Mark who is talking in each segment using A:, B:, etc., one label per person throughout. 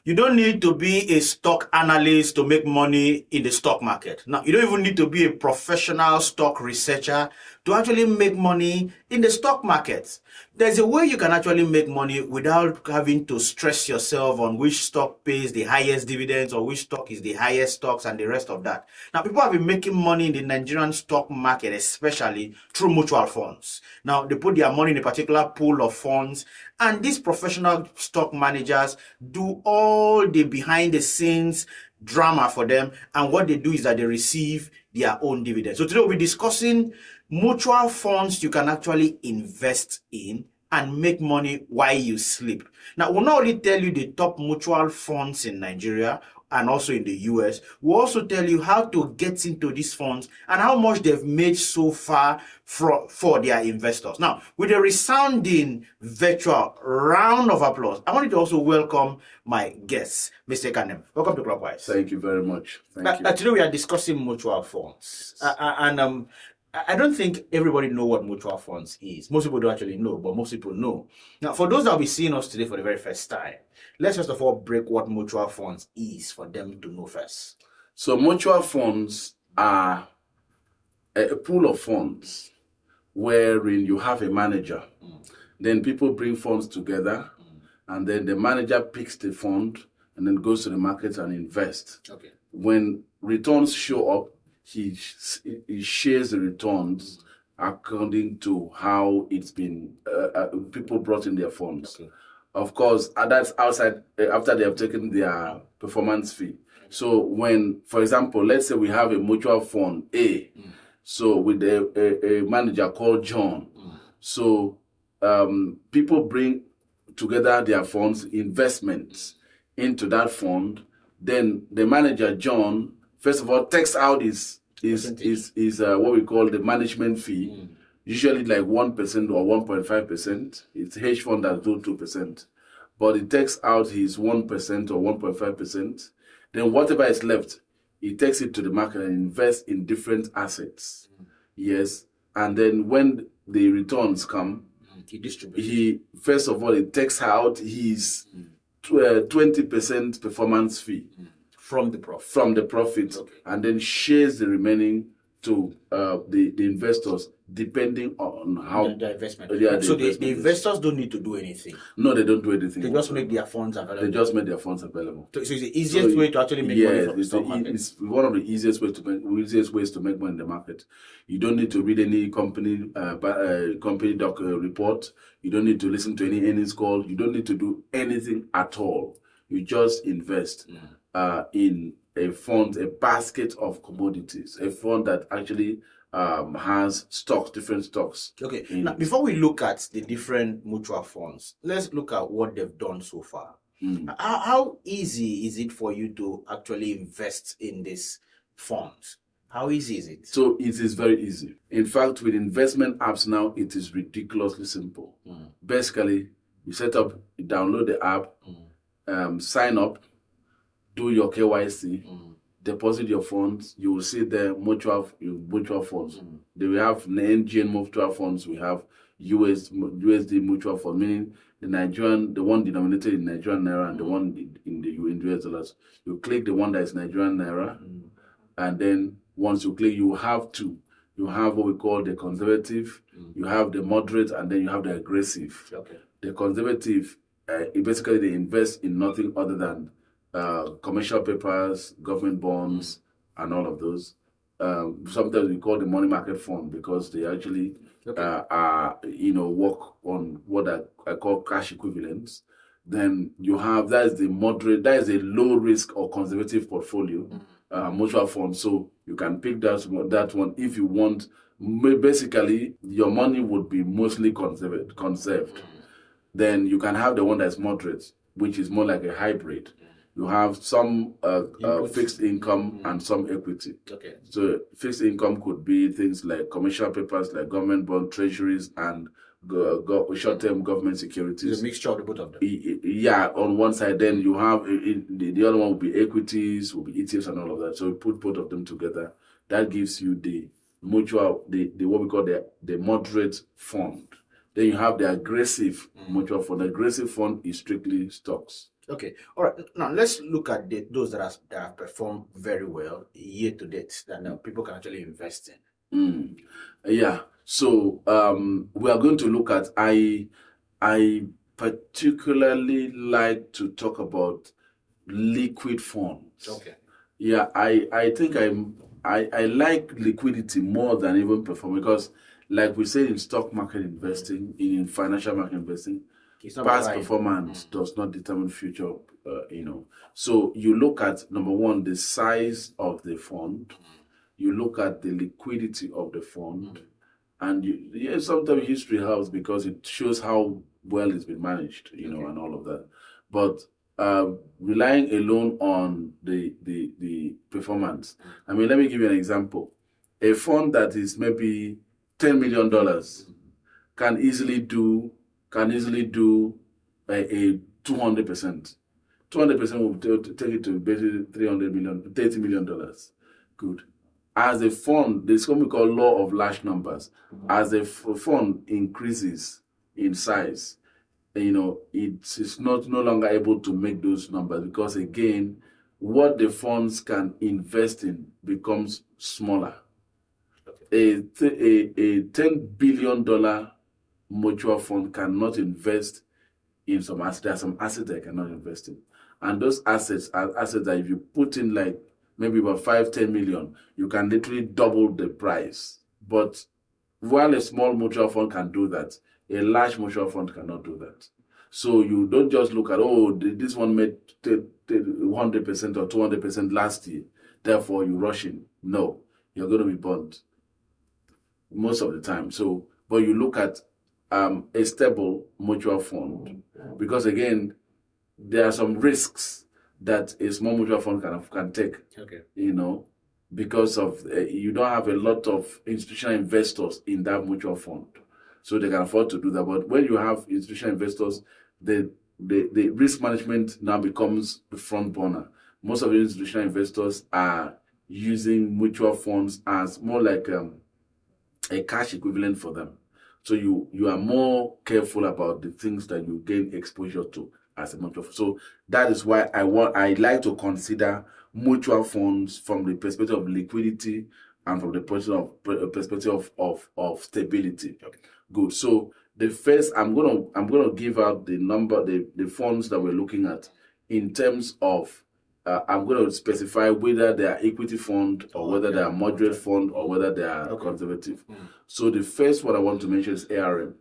A: You don't need to be a stock analyst to make money in the stock market. Now, you don't even need to be a professional stock researcher to actually make money in the stock market. There's a way you can actually make money without having to stress yourself on which stock pays the highest dividends or which stock is the highest stocks and the rest of that. Now, people have been making money in the Nigerian stock market, especially through mutual funds. Now, they put their money in a particular pool of funds, and these professional stock managers do all the behind the scenes drama for them, and what they do is that they receive their own dividends. So today we'll be discussing mutual funds you can actually invest in and make money while you sleep. Now, we'll not only tell you the top mutual funds in Nigeria and also in the US, we'll also tell you how to get into these funds and how much they've made so far for their investors. Now, with a resounding virtual round of applause, I wanted to also welcome my guest, Mr. Kanem. Welcome to Clockwise.
B: Thank you very much. Thank you.
A: Today we are discussing mutual funds. I don't think everybody know what mutual funds is. Most people don't actually know, but most people know. Now, for those that will be seeing us today for the very first time, let's first of all break what mutual funds is for them to know first.
B: So mutual funds are a pool of funds wherein you have a manager. Then people bring funds together, and then the manager picks the fund and then goes to the market and invests.
A: Okay.
B: When returns show up, he shares the returns according to how it's been people brought in their funds.
A: Okay.
B: Of course, that's outside after they have taken their performance fee. So when, for example, let's say we have a mutual fund A, so with a manager called John. So people bring together their funds, investments into that fund. Then the manager John, first of all, takes out his what we call the management fee, usually like 1% or 1.5%. It's hedge fund that do 2%, but it takes out his 1% or 1.5%. Then whatever is left, he takes it to the market and invests in different assets. Yes, and then when the returns come,
A: He distributes.
B: he first of all he takes out his 20% performance fee.
A: From the profit.
B: Okay. And then shares the remaining to the investors, depending on how
A: the investment.
B: So
A: the investors don't need to do anything.
B: No, they don't do anything.
A: They just make their funds available.
B: They just make their funds available.
A: So it's the easiest way to actually make money from the stock market.
B: It's one of the easiest ways to make money in the market. You don't need to read any company report. You don't need to listen to any earnings call. You don't need to do anything at all. You just invest in a fund, a basket of commodities, a fund that actually has stocks, different stocks.
A: Okay. Now, before we look at the different mutual funds, let's look at what they've done so far. How easy is it for you to actually invest in these funds? How easy is it?
B: So it is very easy. In fact, with investment apps now, it is ridiculously simple. Basically, you set up, you download the app, sign up, do your KYC, deposit your funds. You will see the mutual funds. They will have NGN mutual funds. We have USD mutual fund, meaning the one denominated in Nigerian naira and the one in US dollars. You click the one that is Nigerian naira, and then once you click, you have what we call the conservative, you have the moderate, and then you have the aggressive.
A: Okay.
B: The conservative, basically they invest in nothing other than commercial papers, government bonds, and all of those. Sometimes we call the money market fund because they actually work on what I call cash equivalents. Then you have, that is the moderate, that is a low risk or conservative portfolio mutual fund. So you can pick that one if you want. Basically, your money would be mostly conserved. Then you can have the one that's moderate, which is more like a hybrid. You have some fixed income and some equity.
A: Okay.
B: So fixed income could be things like commercial papers, like government bond, treasuries, and short-term government securities.
A: It's a mixture of the both of them.
B: Yeah, on one side, then you have the other one will be equities, will be ETFs, and all of that. So you put both of them together. That gives you the mutual, the what we call the moderate fund. Then you have the aggressive mutual fund. The aggressive fund is strictly stocks.
A: Okay. All right. Now let's look at those that have performed very well year to date that now people can actually invest in.
B: Yeah. So we are going to look at I particularly like to talk about liquid funds.
A: Okay.
B: Yeah, I think I like liquidity more than even perform because like we said in stock market investing, in financial market investing,
A: It's not
B: past
A: buying.
B: performance does not determine future, So you look at number one, the size of the fund, you look at the liquidity of the fund, and sometimes history helps because it shows how well it's been managed, and all of that. But relying alone on the performance, I mean, let me give you an example. A fund that is maybe $10 million can easily do a 200%. 200% will take it to basically $30 million. Good. As a fund, there's something called law of large numbers. As a fund increases in size, it is no longer able to make those numbers because again, what the funds can invest in becomes smaller. A $10 billion mutual fund cannot invest in some assets. There are some assets that I cannot invest in. And those assets are assets that if you put in like maybe about 5-10 million, you can literally double the price. But while a small mutual fund can do that, a large mutual fund cannot do that. So you don't just look at, this one made 100% or 200% last year, therefore you rush in. No, you're going to be burnt most of the time. So, but you look at a stable mutual fund because again, there are some risks that a small mutual fund can take.
A: Okay.
B: Because of you don't have a lot of institutional investors in that mutual fund, so they can afford to do that. But when you have institutional investors, the risk management now becomes the front burner. Most of the institutional investors are using mutual funds as more like a cash equivalent for them. So you are more careful about the things that you gain exposure to as a mutual fund. So that is why I like to consider mutual funds from the perspective of liquidity and from the perspective of stability.
A: Okay.
B: Good. So the first I'm gonna give out the number, the funds that we're looking at in terms of I'm going to specify whether they are equity fund or whether they are moderate fund or whether they are conservative. So the first one I want to mention is ARM.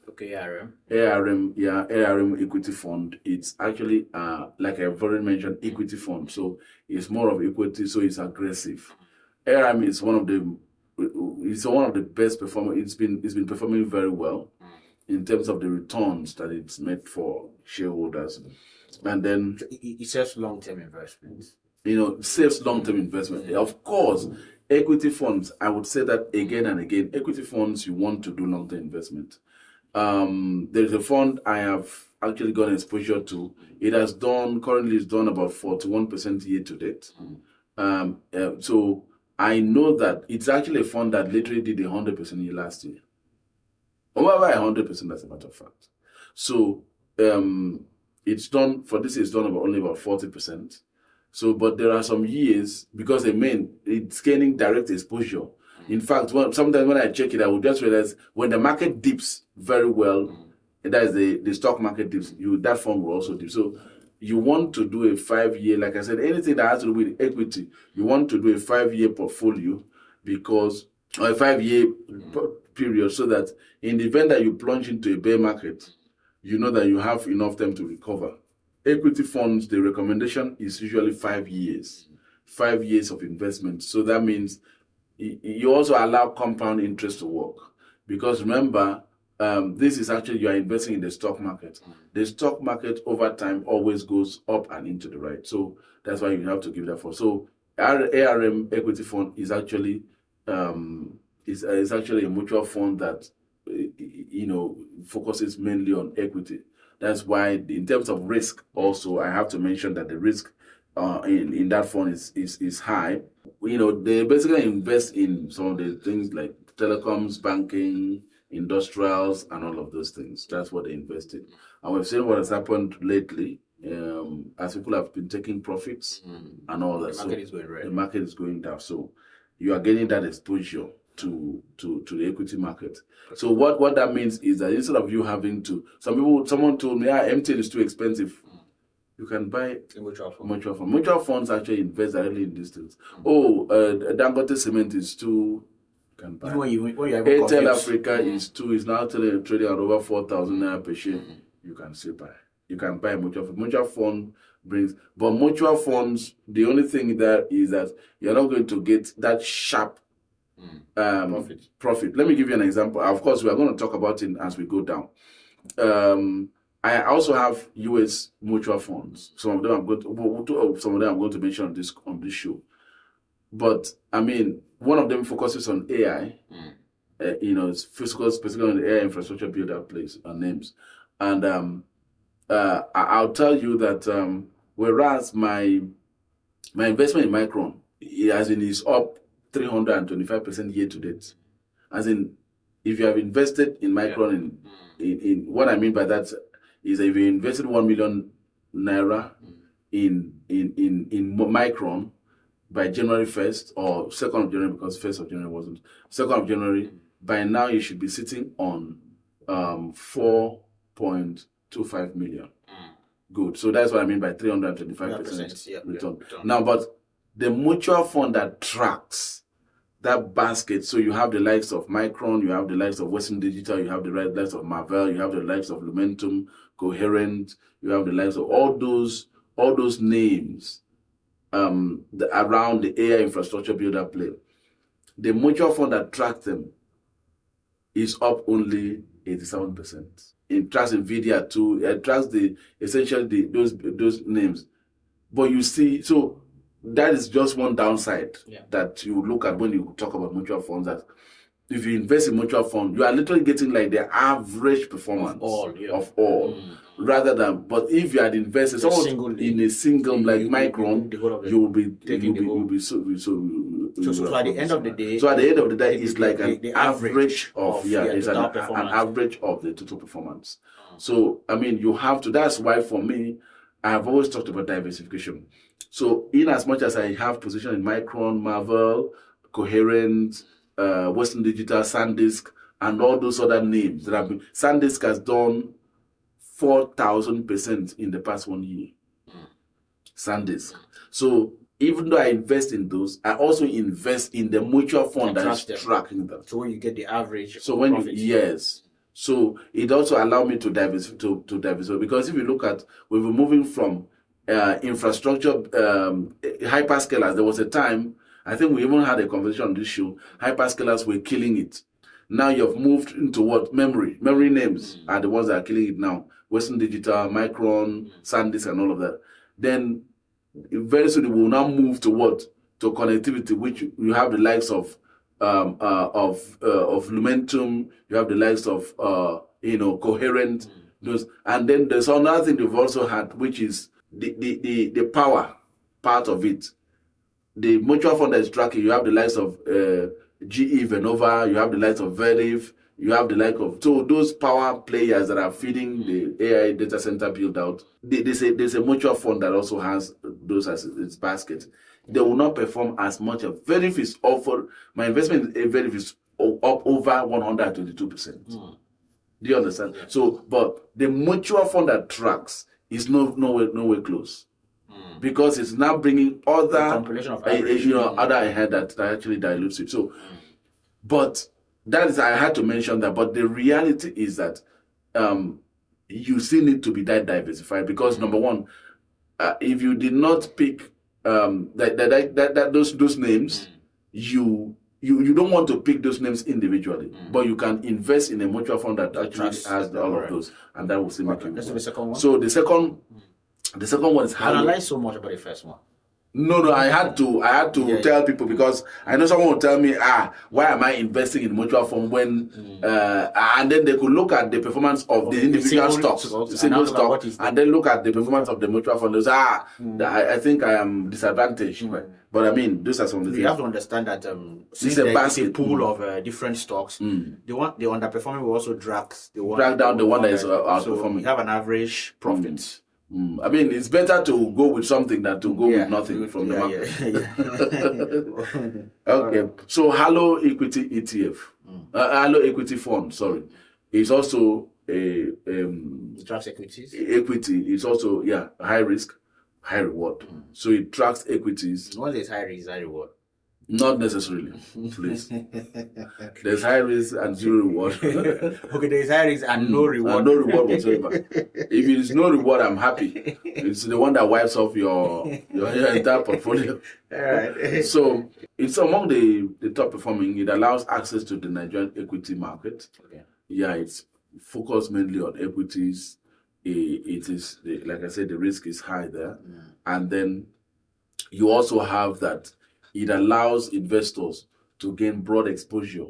A: Okay, ARM.
B: ARM equity fund. It's actually like I've already mentioned, equity fund. So it's more of equity, so it's aggressive. ARM is one of the best performers. It's been performing very well in terms of the returns that it's made for shareholders. And then
A: it saves long-term investments.
B: Saves long-term investment. Of course, equity funds, I would say that again and again, equity funds, you want to do long-term investment. There's a fund I have actually got exposure to. Currently it's done about 41% year to date. So I know that it's actually a fund that literally did 100% year last year. Over 100% as a matter of fact. So it's done for this. It's done only about 40%. So, but there are some years because it's gaining direct exposure. In fact, sometimes when I check it, I will just realize when the market dips very well, and that is the stock market dips, that fund will also dip. So, you want to do a 5-year, like I said, anything that has to do with equity, you want to do a 5-year portfolio or a 5-year period, so that in the event that you plunge into a bear market, you know that you have enough time to recover. Equity funds, the recommendation is usually 5 years. 5 years of investment. So that means you also allow compound interest to work. Because remember, this is actually you are investing in the stock market. The stock market over time always goes up and into the right. So that's why you have to give that for. So ARM equity fund is actually is actually a mutual fund that focuses mainly on equity. That's why in terms of risk also I have to mention that the risk in that fund is high. They basically invest in some of the things like telecoms, banking, industrials, and all of those things. That's what they invest in. And we've seen what has happened lately as people have been taking profits and all that.
A: The market is going red.
B: The market is going down. So you are getting that exposure to the equity market. So what that means is that instead of you having to, someone told me, MTN is too expensive. You can buy mutual fund. Mutual funds actually invest directly in these things. Dangote Cement is too. You can buy. Airtel Africa is too. Is now trading at over 4,000 naira per share. You can still buy. You can buy mutual fund. Mutual fund brings, but mutual funds. The only thing there is that you're not going to get that sharp profit. Let me give you an example. Of course, we are going to talk about it as we go down. I also have US mutual funds. Some of them I'm going to mention on this show. But I mean, one of them focuses on AI. It's specifically on the AI infrastructure build-out place and names. And I'll tell you that whereas my investment in Micron is up 325% year to date. As in, if you have invested in Micron, in what I mean by that is that if you invested 1 million naira in Micron by January 1st or 2nd of January, because 1st of January wasn't, 2nd of January, by now you should be sitting on 4.25 million. Good. So that's what I mean by 325% return. Now, but the mutual fund that tracks that basket, so you have the likes of Micron, you have the likes of Western Digital, you have the likes of Marvell, you have the likes of Lumentum, Coherent, you have the likes of all those names around the AI infrastructure builder play. The mutual fund that tracks them is up only 87%. It tracks NVIDIA too. It tracks those names. But you see, so that is just one downside that you look at when you talk about mutual funds. That if you invest in mutual fund, you are literally getting like the average performance of all. Rather than, but if you had invested in a single like Micron, you will be so
A: at the end of the day.
B: So at the end of the day, it's like an average of it's an average of the total performance. So I mean, you have to. That's why for me, I have always talked about diversification. So in as much as I have position in Micron, Marvell, Coherent, Western Digital, SanDisk, and all those other names that have been, SanDisk has done 4,000% in the past 1 year. SanDisk. So even though I invest in those, I also invest in the mutual fund that is tracking them.
A: So when you get the average.
B: So so it also allowed me to diversify because if you look at, we were moving from infrastructure hyperscalers. There was a time, I think we even had a conversation on this show, hyperscalers were killing it. Now you've moved into what? Memory names are the ones that are killing it now. Western Digital, Micron, SanDisk, and all of that. Then very soon we will now move to what? To connectivity, which you have the likes of Lumentum, you have the likes of Coherent, those, and then there's another thing they've also had, which is the power part of it. The mutual fund that is tracking, you have the likes of GE Vernova, you have the likes of Vertiv, you have the like of, so those power players that are feeding the AI data center build out. There's a mutual fund that also has those as its basket. They will not perform as much. Vertiv is offered. My investment in Vertiv is up over 122%. Do you understand? So, but the mutual fund that tracks is nowhere close. Because it's now bringing other other ahead that actually dilutes it. So, but that is, I had to mention that. But the reality is that you still need to be that diversified because number one, if you did not pick those names, you don't want to pick those names individually, but you can invest in a mutual fund that actually has all of those, and that will still make you.
A: That's the second one.
B: So the second one is how.
A: Analyze so much about the first one.
B: No, I had to tell people because I know someone will tell me, why am I investing in mutual fund when, and then they could look at the performance of the individual stocks, the single stock, and then look at the performance of the mutual fund. I think I am disadvantaged. But I mean, those are some of the things.
A: You have to understand that since it's a pool of different stocks, the underperforming will also drag down
B: the one that is outperforming.
A: So you have an average profit.
B: I mean, it's better to go with something than to go with nothing from the market. Okay, so Halo Equity ETF, Halo Equity Fund, sorry, is also a
A: Trust equities.
B: equity. It's also high risk, high reward. So it tracks equities.
A: What is high risk, high reward?
B: Not necessarily, please. There's high risk and zero reward.
A: Okay, there's high risk and no reward.
B: And no reward whatsoever. If it is no reward, I'm happy. It's the one that wipes off your entire portfolio.
A: All right.
B: So it's among the top performing. It allows access to the Nigerian equity market.
A: Okay.
B: Yeah, it's focused mainly on equities. It is, like I said, the risk is high there. And then you also have that it allows investors to gain broad exposure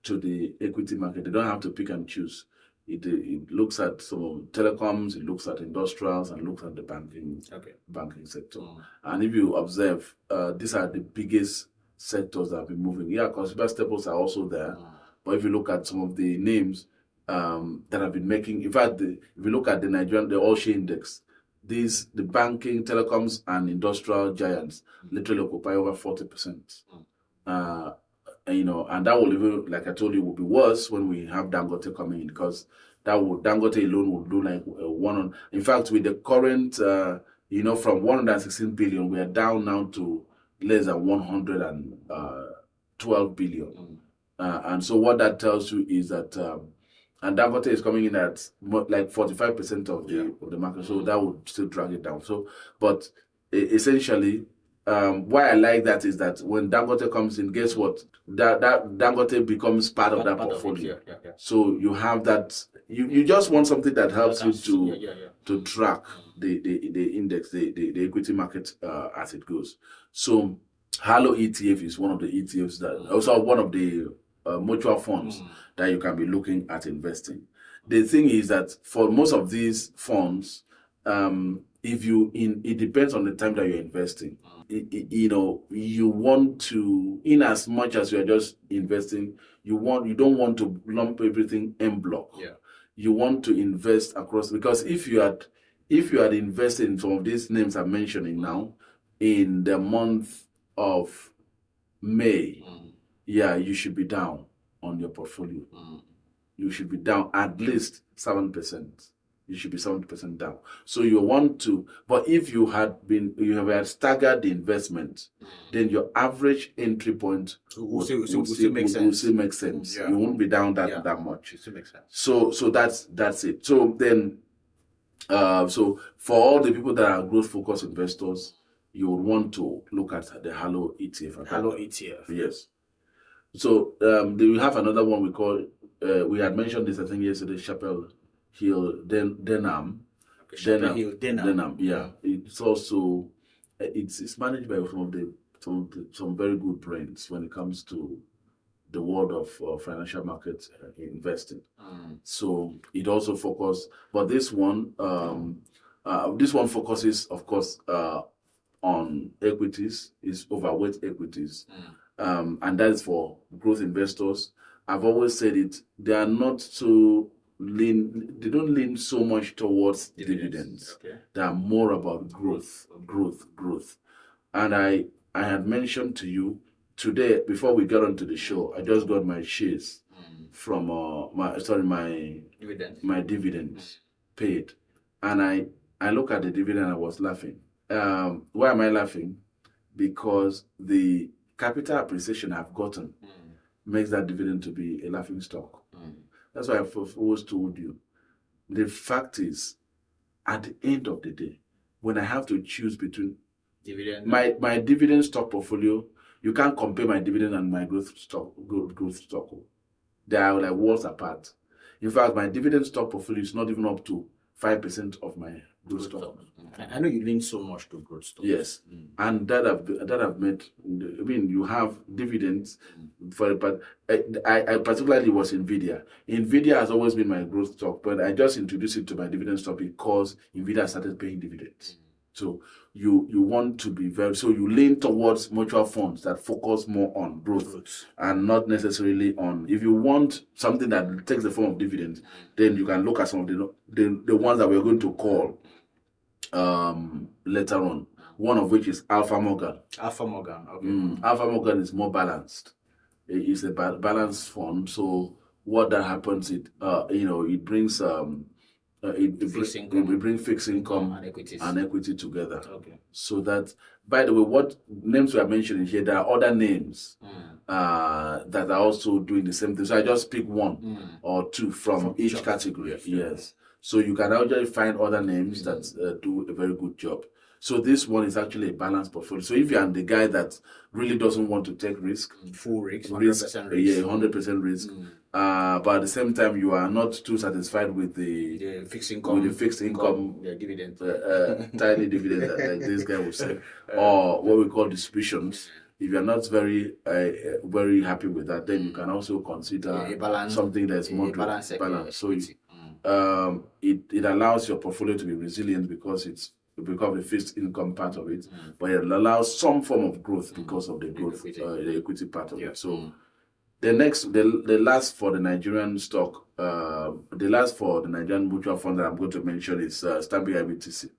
B: to the equity market. They don't have to pick and choose. It looks at some telecoms, it looks at industrials, and looks at the banking sector. And if you observe, these are the biggest sectors that have been moving. Yeah, consumer staples are also there. But if you look at some of the names that have been making, in fact, if you look at the Nigerian, the All-Share Index, the banking, telecoms, and industrial giants literally occupy over 40%. And that will even, like I told you, will be worse when we have Dangote coming in, because Dangote alone would do like in fact, with the current, from 116 billion, we are down now to less than 112 billion. And so what that tells you is that and Dangote is coming in at like 45% of the market, so that would still drag it down. So, but essentially, why I like that is that when Dangote comes in, guess what? That Dangote becomes part of that portfolio. So you have that. You just want something that helps you to track the index, the equity market as it goes. So Halo ETF is one of the ETFs that also one of the mutual funds that you can be looking at investing. The thing is that for most of these funds, it depends on the time that you're investing. You want to, in as much as you're just investing, you don't want to lump everything en bloc. You want to invest across, because if you had invested in some of these names I'm mentioning now in the month of May, you should be down on your portfolio. You should be down at least 7%. You should be 70% down. So you want to, but if you have staggered the investment, then your average entry point will still make sense. You won't be down that much.
A: It still makes sense.
B: So that's it. So then, so for all the people that are growth focused investors, you would want to look at the Halo ETF.
A: Halo ETF.
B: Yes. So we have another one we call, we had mentioned this I think yesterday, Chapel Hill Denham.
A: Chapel Hill Denham.
B: Yeah. It's also it's managed by some very good brains when it comes to the world of financial market investing. So it also focuses, but this one focuses, of course, on equities, is overweight equities. And that is for growth investors. I've always said it, they are not so they don't lean so much towards dividends. They are more about growth. And I had mentioned to you today, before we got onto the show, I just got my shares from my dividends paid. And I look at the dividend, I was laughing. Why am I laughing? Because the capital appreciation I've gotten makes that dividend to be a laughing stock. That's why I've always told you. The fact is, at the end of the day, when I have to choose between
A: dividend,
B: my dividend stock portfolio, you can't compare my dividend and my growth stock. They are like worlds apart. In fact, my dividend stock portfolio is not even up to 5% of my growth stock.
A: I know you lean so much to growth stock.
B: Yes, and that I've made. I mean, you have dividends but I particularly was Nvidia. Nvidia has always been my growth stock, but I just introduced it to my dividend stock because Nvidia started paying dividends. So you want to be so you lean towards mutual funds that focus more on growth and not necessarily on. If you want something that takes the form of dividends, then you can look at some of the ones that we're going to call later on. One of which is Alpha Morgan.
A: Alpha Morgan. Okay.
B: Alpha Morgan is more balanced. It's a balanced fund. So what that happens, it brings
A: Fixed income.
B: it brings fixed income
A: and
B: equity together.
A: Okay.
B: So that, by the way, what names we are mentioning here, there are other names that are also doing the same thing. So I just pick one or two from each category. Yes. So you can actually find other names that do a very good job. So this one is actually a balanced portfolio. So if you're the guy that really doesn't want to take risk,
A: full risk, 100% risk.
B: Yeah, 100% risk. But at the same time, you are not too satisfied with
A: the fixed income, dividend,
B: tiny dividend that this guy will say, or what we call distributions. If you're not very happy with that, then you can also consider something that's more balanced. So it allows your portfolio to be resilient because of the fixed income part of it, but it allows some form of growth because of the growth, the equity part of it. So the last for the Nigerian stock, the last for the Nigerian mutual fund that I'm going to mention is Stanbic IBTC.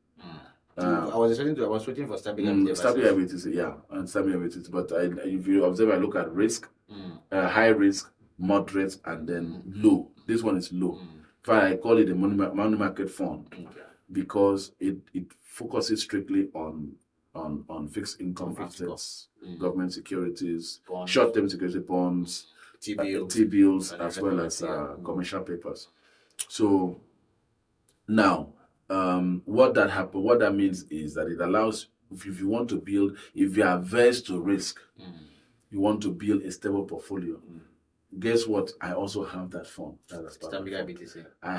A: I was waiting for Stanbic IBTC.
B: Yeah, and Stanbic IBTC. But if you observe, I look at risk, high risk, moderate, and then low. This one is low. In fact, I call it a money market fund because it focuses strictly on fixed income assets, government securities, short-term security bonds, T-bills, as well as commercial papers. So now, what that means is that it allows, if you want to build, if you are averse to risk, you want to build a stable portfolio. Guess what? I also have that fund.
A: Stanbic IBTC.
B: I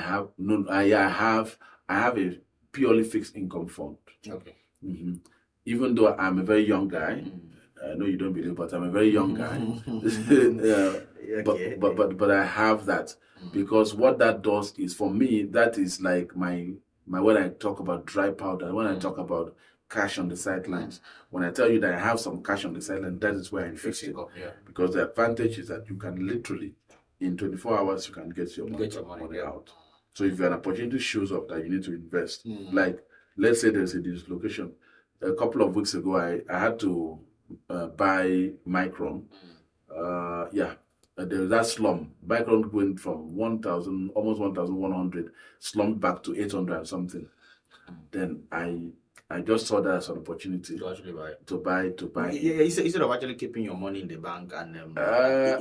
B: have a purely fixed income fund.
A: Okay.
B: Even though I'm a very young guy, I know you don't believe, but I'm a very young guy. But I have that because what that does is, for me, that is like my when I talk about dry powder, when I talk about cash on the sidelines, when I tell you that I have some cash on the sideline, that is where I invest it. Because the advantage is that you can literally, in 24 hours, you can get your money out. So if an opportunity shows up that you need to invest, like let's say there's a dislocation. A couple of weeks ago, I had to buy Micron. There was that slump. Micron went from 1,000, almost 1,100, slumped back to 800 and something. Then I just saw that as an opportunity
A: to actually
B: buy.
A: Yeah, instead of actually keeping your money in the bank and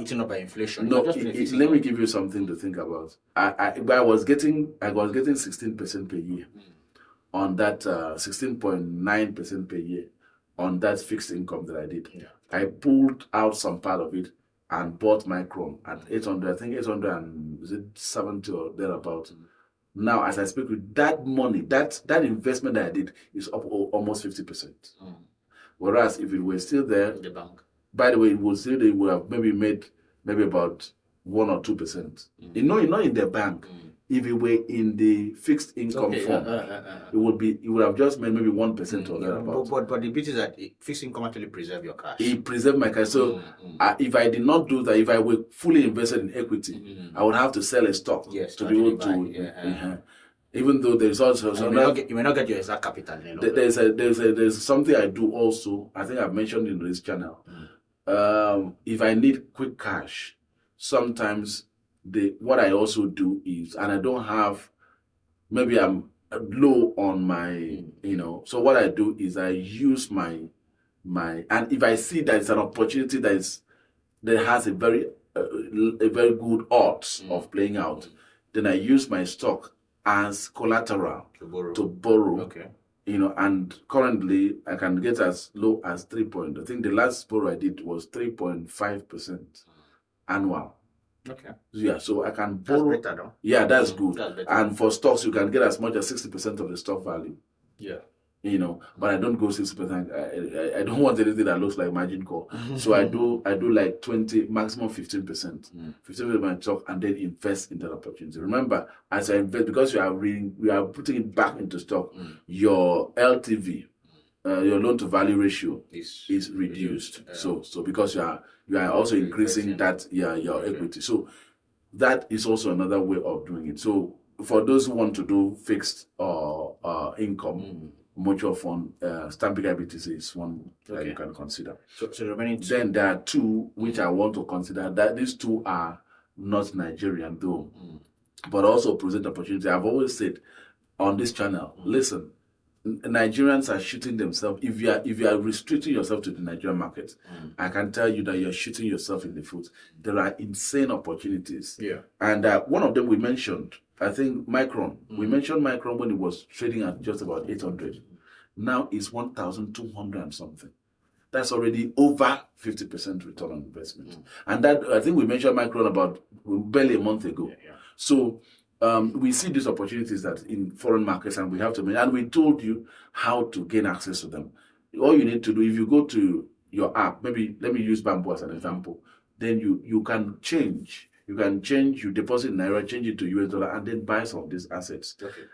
A: eating up by inflation.
B: No, let me give you something to think about. I was getting 16% per year on that 16.9% per year on that fixed income that I did.
A: Yeah.
B: I pulled out some part of it and bought Micron at 800. I think 870 or thereabout. Now, as I speak with that money, that investment that I did is up almost 50%. Whereas if it were still there,
A: in the bank,
B: by the way, it would have maybe made about 1 or 2%. Not in the bank. If it were in the fixed income fund, it would have just made maybe 1% or thereabout.
A: But the bit is that fixed income actually preserve your cash.
B: It preserved my cash. So if I did not do that, if I were fully invested in equity, I would have to sell a stock to be able to. Even though there's also
A: you may not get your exact capital.
B: There's something I do also. I think I've mentioned in this channel. If I need quick cash, sometimes what I also do is, and I don't have, maybe I'm low on my, so what I do is I use my, and if I see that it's an opportunity that has a very good odds of playing out, then I use my stock as collateral to borrow.
A: Okay.
B: And currently I can get as low as I think the last borrow I did was 3.5% annual.
A: Okay.
B: Yeah, so I can borrow.
A: That's better, though.
B: Yeah, that's good. And for stocks, you can get as much as 60% of the stock value.
A: Yeah.
B: But I don't go 60%. I don't want anything that looks like margin call. So I do like 20, maximum 15%. 15% of my stock, and then invest in that opportunity. Remember, as I invest, because we are putting it back into stock, your LTV, your loan to value ratio is reduced. So because you are also increasing your equity. So that is also another way of doing it. So for those who want to do fixed income, mutual fund, Stanbic IBTC is one that
A: Okay.
B: you can consider.
A: So the remaining two.
B: Then there are two which I want to consider. That these two are not Nigerian though, but also present opportunity. I've always said on this channel, listen, Nigerians are shooting themselves. If you are restricting yourself to the Nigerian market, I can tell you that you're shooting yourself in the foot. There are insane opportunities.
A: Yeah.
B: And one of them we mentioned, I think Micron. We mentioned Micron when it was trading at just about 800. Now it's 1,200 and something. That's already over 50% return on investment. And that, I think we mentioned Micron about barely a month ago.
A: Yeah.
B: So we see these opportunities that in foreign markets, and we have to, and we told you how to gain access to them. All you need to do, if you go to your app, maybe let me use Bamboo as an example, then you can change. You can change, you deposit in Naira, change it to US dollar, and then buy some of these assets.
A: Okay.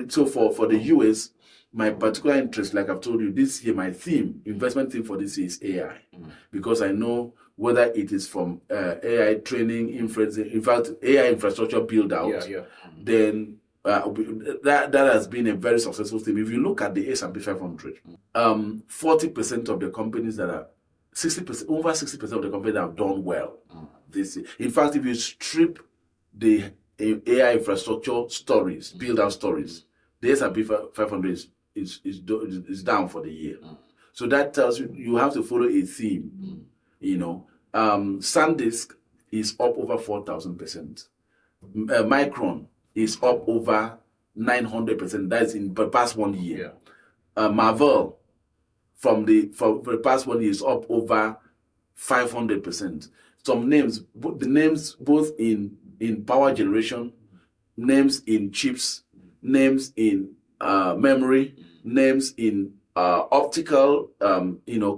B: So for the US, my particular interest, like I've told you, this year, my investment theme for this year is AI. Because I know whether it is from AI training, inference, in fact, AI infrastructure build out, then that has been a very successful theme. If you look at the S&P 500, 40% of the companies that are 60%, over 60% of the companies that have done well this year. In fact, if you strip the AI infrastructure stories, build out stories, the S&P 500 is down for the year. So that tells you have to follow a theme. You know, SanDisk is up over 4,000%. Micron is up over 900%. That's in the past 1 year. Marvel for the past 1 year is up over 500%. Some names, the names both in power generation, names in chips, names in memory, names in optical,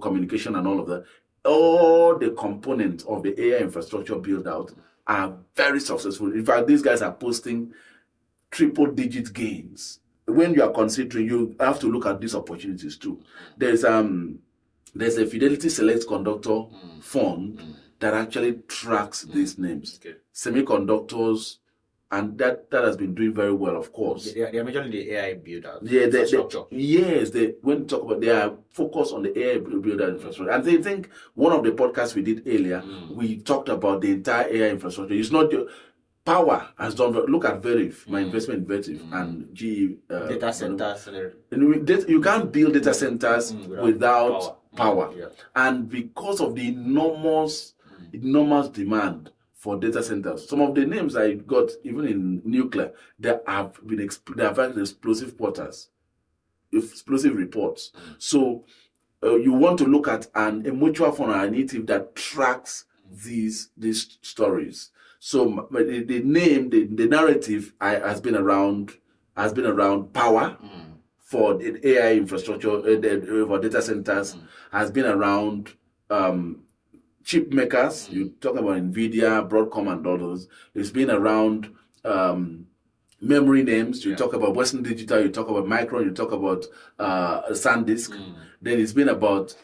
B: communication and all of that. All the components of the AI infrastructure build out are very successful. In fact, these guys are posting triple-digit gains. When you are considering, you have to look at these opportunities too. There's a Fidelity Select Conductor fund that actually tracks these names, semiconductors, and that has been doing very well, of course.
A: They are majorly the AI build-out
B: infrastructure. When we talk about, they are focused on the AI build-out infrastructure. And they think one of the podcasts we did earlier, we talked about the entire AI infrastructure. It's not Power has done. Look at Veriv, my investment in Veriv, and GE.
A: Data centers.
B: You can't build data centers without power.
A: Yeah.
B: And because of the enormous demand for data centers, some of the names I got, even in nuclear, they have had explosive reports. So you want to look at a mutual fund or an ETF that tracks these stories. So the narrative has been around power for the AI infrastructure for data centers, has been around chip makers. You talk about Nvidia, Broadcom, and others. It's been around memory names. You talk about Western Digital. You talk about Micron. You talk about SanDisk. Then it's been about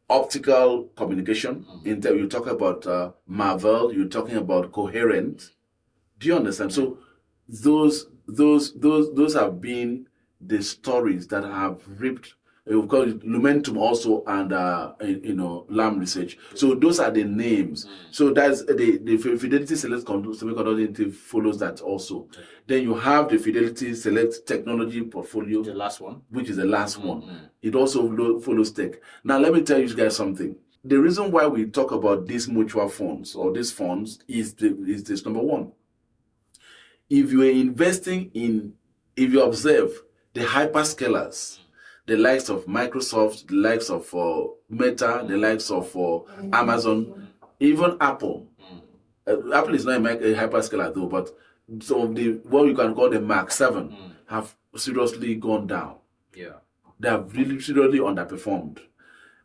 B: optical communication. You talk about Marvell. You're talking about Coherent. Do you understand? So those have been the stories that have reaped. We've got Lumentum also, and Lam Research. So those are the names. So that's the Fidelity Select Semiconductor follows that also. Then you have the Fidelity Select Technology portfolio,
A: the last one,
B: which is the last one. It also follows tech. Now let me tell you guys something. The reason why we talk about these mutual funds or these funds is this: number one, if you are investing if you observe the hyperscalers, the likes of Microsoft, the likes of Meta, the likes of Amazon, even Apple. Apple is not a hyperscaler though, but some of the what you can call the Mark 7 have seriously gone down.
A: Yeah,
B: they have really seriously underperformed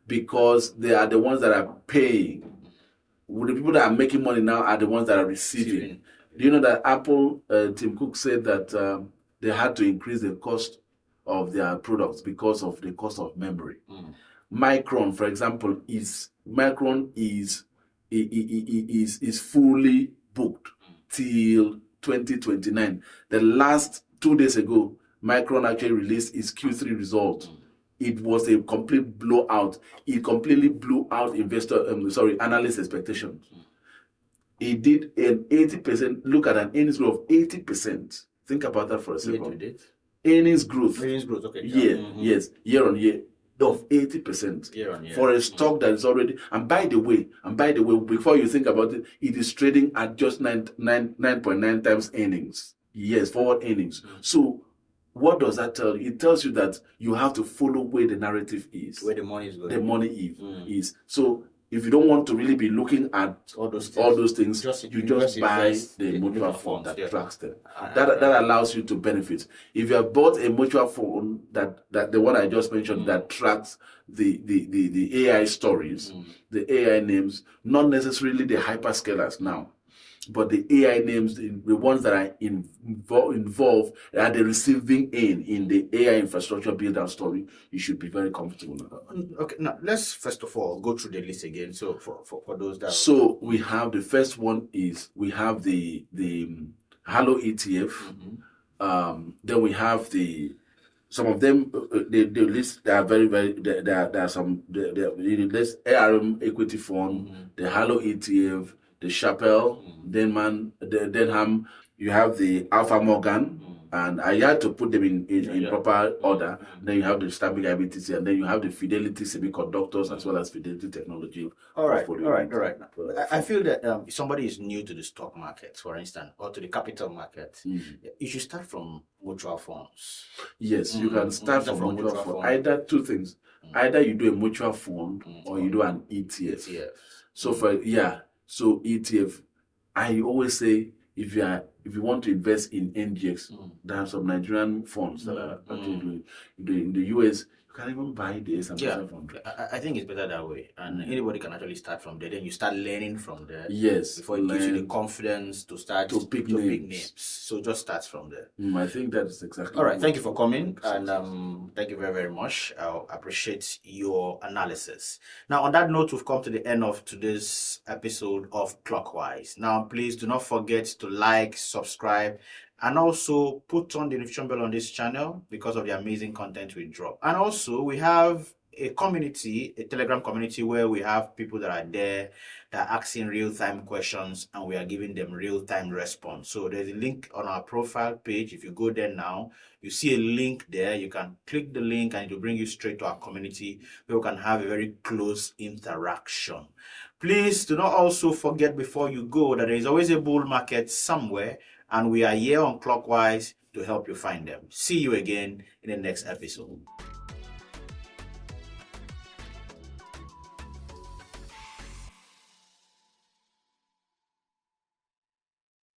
B: because they are the ones that are paying. The people that are making money now are the ones that are receiving. Do you know that Apple, Tim Cook said that they had to increase the cost of their products because of the cost of memory. Micron, for example, is fully booked till 2029. The last 2 days ago, Micron actually released its Q3 result, it was a complete blowout. It completely blew out analyst expectations. It did an 80%. Look at an earnings growth of 80%. Think about that for a second. Earnings growth.
A: Okay.
B: Yes, year on year of 80%
A: year on year
B: for a stock that is already. And by the way, before you think about it, it is trading at just 9.9 times earnings. Yes, forward earnings. So what does that tell you? It tells you that you have to follow where the narrative is,
A: where the money is going.
B: The money is. So if you don't want to really be looking at all those things, you just buy the mutual fund that tracks them. That allows you to benefit. If you have bought a mutual fund that the one I just mentioned that tracks the AI stories, the AI names, not necessarily the hyperscalers now, but the AI names, the ones that are involved at the receiving end in the AI infrastructure build-out story, you should be very comfortable now.
A: Okay, now let's first of all go through the list again. So for those that...
B: So we have the first one is we have the Halo ETF. Then we have some of them, the list, they are very, very, there are some, the list ARM equity fund, the Halo ETF, the Chappelle, Denham, you have the Alpha Morgan, and I had to put them in proper order. Then you have the Stanbic IBTC, and then you have the Fidelity Semiconductors as well as Fidelity Technology.
A: All right. I feel that if somebody is new to the stock market, for instance, or to the capital market, you should start from mutual funds.
B: Yes, you can start from mutual fund. Either two things. Either you do a mutual fund or you do an ETF. So So ETF, I always say if you want to invest in NGX, there are some Nigerian funds that are actually doing in the US. You can even buy the S&P 500.
A: I think it's better that way, and anybody can actually start from there. Then you start learning from there.
B: Yes,
A: before it gives you the confidence to start
B: to pick names.
A: So just start from there.
B: I think that is exactly.
A: All right. Thank you for coming, and thank you very, very much. I appreciate your analysis. Now, on that note, we've come to the end of today's episode of Clockwise. Now, please do not forget to like, subscribe, and also put on the notification bell on this channel because of the amazing content we drop. And also we have a community, a Telegram community where we have people that are there that are asking real-time questions and we are giving them real-time response. So there's a link on our profile page. If you go there now, you see a link there. You can click the link and it will bring you straight to our community where we can have a very close interaction. Please do not also forget before you go that there is always a bull market somewhere, and we are here on Clockwise to help you find them. See you again in the next episode.